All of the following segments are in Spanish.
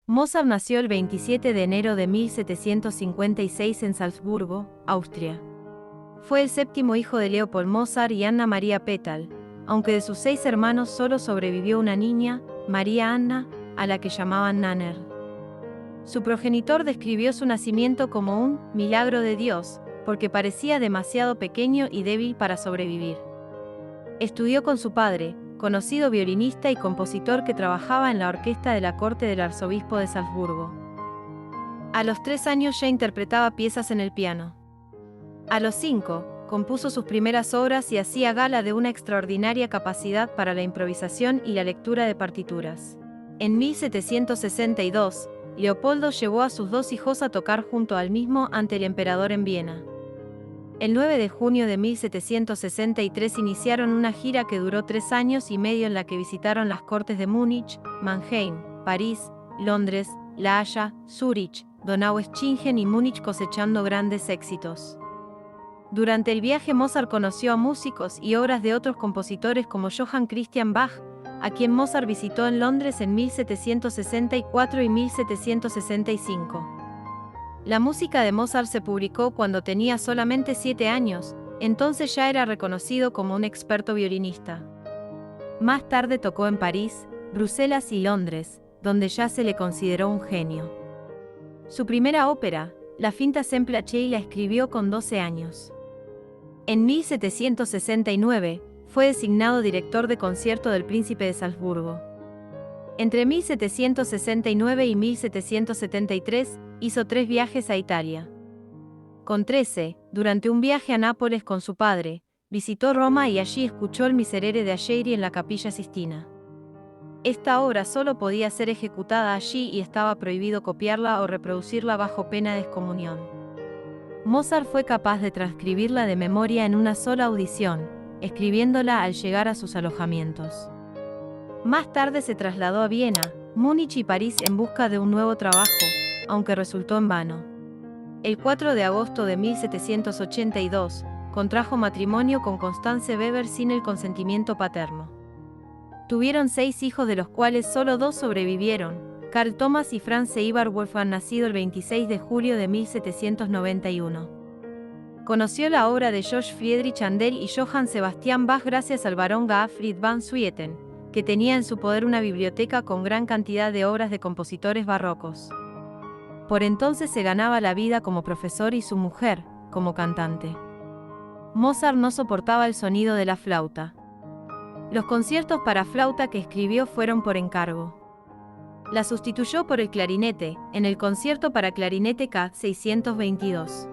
Mozart nació el 27 de enero de 1756 en Salzburgo, Austria. Fue el séptimo hijo de Leopold Mozart y Anna Maria Petal, aunque de sus 6 hermanos solo sobrevivió una niña, María Anna, a la que llamaban Nanner. Su progenitor describió su nacimiento como un milagro de Dios, porque parecía demasiado pequeño y débil para sobrevivir. Estudió con su padre, conocido violinista y compositor que trabajaba en la orquesta de la corte del arzobispo de Salzburgo. A los 3 años ya interpretaba piezas en el piano. A los 5, compuso sus primeras obras y hacía gala de una extraordinaria capacidad para la improvisación y la lectura de partituras. En 1762, Leopoldo llevó a sus 2 hijos a tocar junto al mismo ante el emperador en Viena. El 9 de junio de 1763 iniciaron una gira que duró 3 años y medio en la que visitaron las cortes de Múnich, Mannheim, París, Londres, La Haya, Zúrich, Donaueschingen y Múnich cosechando grandes éxitos. Durante el viaje Mozart conoció a músicos y obras de otros compositores como Johann Christian Bach, a quien Mozart visitó en Londres en 1764 y 1765. La música de Mozart se publicó cuando tenía solamente 7 años, entonces ya era reconocido como un experto violinista. Más tarde tocó en París, Bruselas y Londres, donde ya se le consideró un genio. Su primera ópera, La Finta Semple Achei, la escribió con 12 años. En 1769, fue designado director de concierto del Príncipe de Salzburgo. Entre 1769 y 1773, hizo 3 viajes a Italia. Con 13, durante un viaje a Nápoles con su padre, visitó Roma y allí escuchó el Miserere de Allegri en la Capilla Sistina. Esta obra solo podía ser ejecutada allí y estaba prohibido copiarla o reproducirla bajo pena de excomunión. Mozart fue capaz de transcribirla de memoria en una sola audición, escribiéndola al llegar a sus alojamientos. Más tarde se trasladó a Viena, Múnich y París en busca de un nuevo trabajo, aunque resultó en vano. El 4 de agosto de 1782, contrajo matrimonio con Constance Weber sin el consentimiento paterno. Tuvieron 6 hijos, de los cuales solo 2 sobrevivieron, Carl Thomas y Franz Seibar Wolfgang, nacido el 26 de julio de 1791. Conoció la obra de Georg Friedrich Händel y Johann Sebastian Bach gracias al barón Gottfried van Swieten, que tenía en su poder una biblioteca con gran cantidad de obras de compositores barrocos. Por entonces se ganaba la vida como profesor y su mujer, como cantante. Mozart no soportaba el sonido de la flauta. Los conciertos para flauta que escribió fueron por encargo. La sustituyó por el clarinete, en el concierto para clarinete K. 622.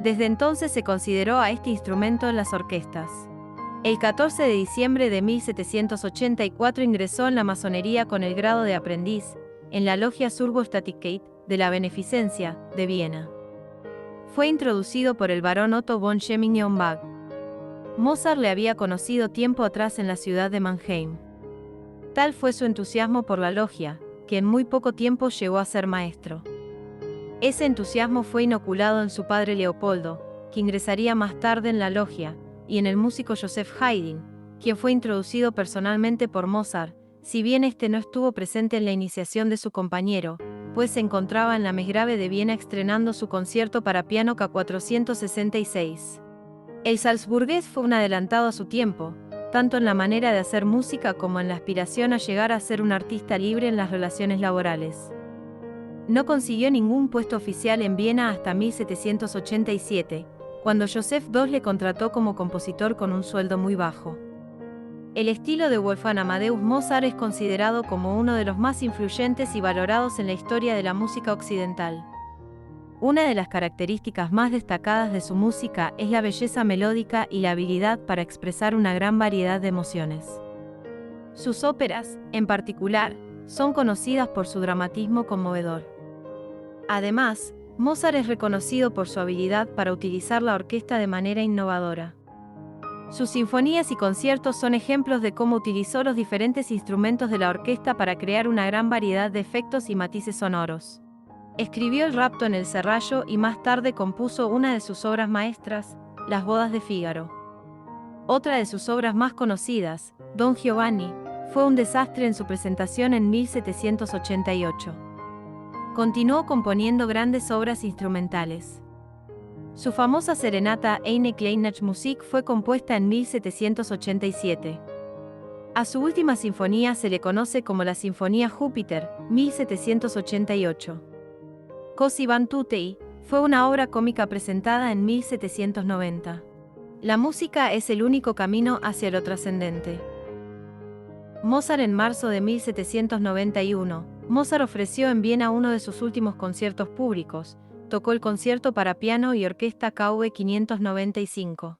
Desde entonces se consideró a este instrumento en las orquestas. El 14 de diciembre de 1784 ingresó en la masonería con el grado de aprendiz, en la logia Surgo-Staatlichkeit de la Beneficencia, de Viena. Fue introducido por el barón Otto von Scheminghen-Bach. Mozart le había conocido tiempo atrás en la ciudad de Mannheim. Tal fue su entusiasmo por la logia, que en muy poco tiempo llegó a ser maestro. Ese entusiasmo fue inoculado en su padre Leopoldo, que ingresaría más tarde en la logia, y en el músico Joseph Haydn, quien fue introducido personalmente por Mozart, si bien este no estuvo presente en la iniciación de su compañero, pues se encontraba en la Mezgrave de Viena estrenando su concierto para piano K. 466. El salzburgués fue un adelantado a su tiempo, tanto en la manera de hacer música como en la aspiración a llegar a ser un artista libre en las relaciones laborales. No consiguió ningún puesto oficial en Viena hasta 1787, cuando Joseph II le contrató como compositor con un sueldo muy bajo. El estilo de Wolfgang Amadeus Mozart es considerado como uno de los más influyentes y valorados en la historia de la música occidental. Una de las características más destacadas de su música es la belleza melódica y la habilidad para expresar una gran variedad de emociones. Sus óperas, en particular, son conocidas por su dramatismo conmovedor. Además, Mozart es reconocido por su habilidad para utilizar la orquesta de manera innovadora. Sus sinfonías y conciertos son ejemplos de cómo utilizó los diferentes instrumentos de la orquesta para crear una gran variedad de efectos y matices sonoros. Escribió el rapto en el serrallo y más tarde compuso una de sus obras maestras, Las bodas de Fígaro. Otra de sus obras más conocidas, Don Giovanni, fue un desastre en su presentación en 1788. Continuó componiendo grandes obras instrumentales. Su famosa serenata Eine kleine Musik fue compuesta en 1787. A su última sinfonía se le conoce como la Sinfonía Júpiter, 1788. Così van tutti fue una obra cómica presentada en 1790. La música es el único camino hacia lo trascendente. Mozart. En marzo de 1791, Mozart ofreció en Viena uno de sus últimos conciertos públicos. Tocó el concierto para piano y orquesta KV 595.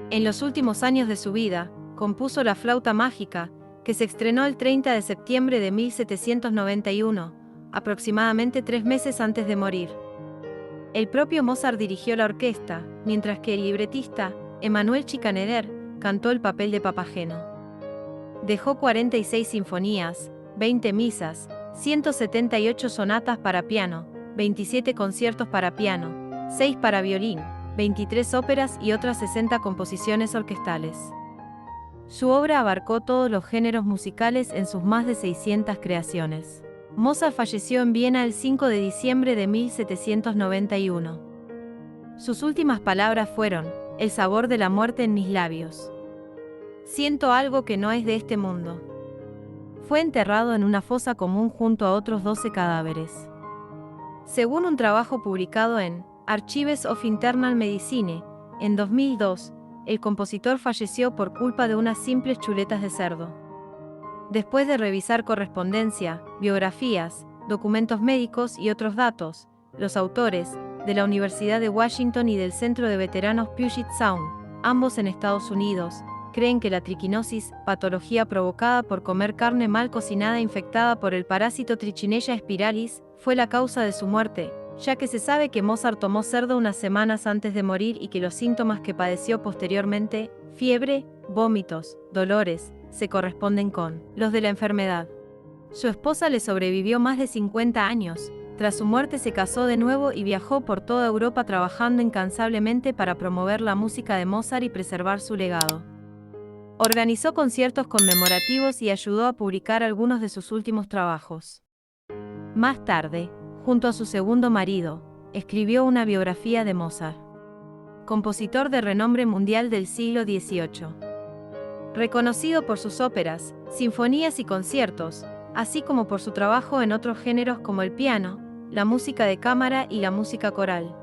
En los últimos años de su vida, compuso la Flauta Mágica, que se estrenó el 30 de septiembre de 1791, aproximadamente 3 meses antes de morir. El propio Mozart dirigió la orquesta, mientras que el libretista, Emanuel Schikaneder, cantó el papel de Papageno. Dejó 46 sinfonías, 20 misas, 178 sonatas para piano, 27 conciertos para piano, 6 para violín, 23 óperas y otras 60 composiciones orquestales. Su obra abarcó todos los géneros musicales en sus más de 600 creaciones. Mozart falleció en Viena el 5 de diciembre de 1791. Sus últimas palabras fueron: "El sabor de la muerte en mis labios. Siento algo que no es de este mundo". Fue enterrado en una fosa común junto a otros 12 cadáveres. Según un trabajo publicado en Archives of Internal Medicine, en 2002, el compositor falleció por culpa de unas simples chuletas de cerdo. Después de revisar correspondencia, biografías, documentos médicos y otros datos, los autores, de la Universidad de Washington y del Centro de Veteranos Puget Sound, ambos en Estados Unidos, creen que la triquinosis, patología provocada por comer carne mal cocinada infectada por el parásito Trichinella spiralis, fue la causa de su muerte, ya que se sabe que Mozart tomó cerdo unas semanas antes de morir y que los síntomas que padeció posteriormente, fiebre, vómitos, dolores, se corresponden con los de la enfermedad. Su esposa le sobrevivió más de 50 años. Tras su muerte se casó de nuevo y viajó por toda Europa trabajando incansablemente para promover la música de Mozart y preservar su legado. Organizó conciertos conmemorativos y ayudó a publicar algunos de sus últimos trabajos. Más tarde, junto a su segundo marido, escribió una biografía de Mozart. Compositor de renombre mundial del siglo XVIII. Reconocido por sus óperas, sinfonías y conciertos, así como por su trabajo en otros géneros como el piano, la música de cámara y la música coral.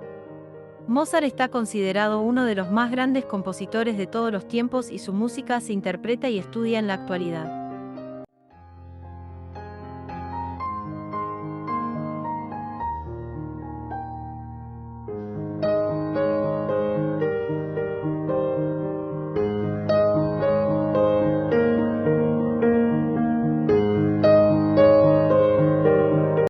Mozart está considerado uno de los más grandes compositores de todos los tiempos y su música se interpreta y estudia en la actualidad.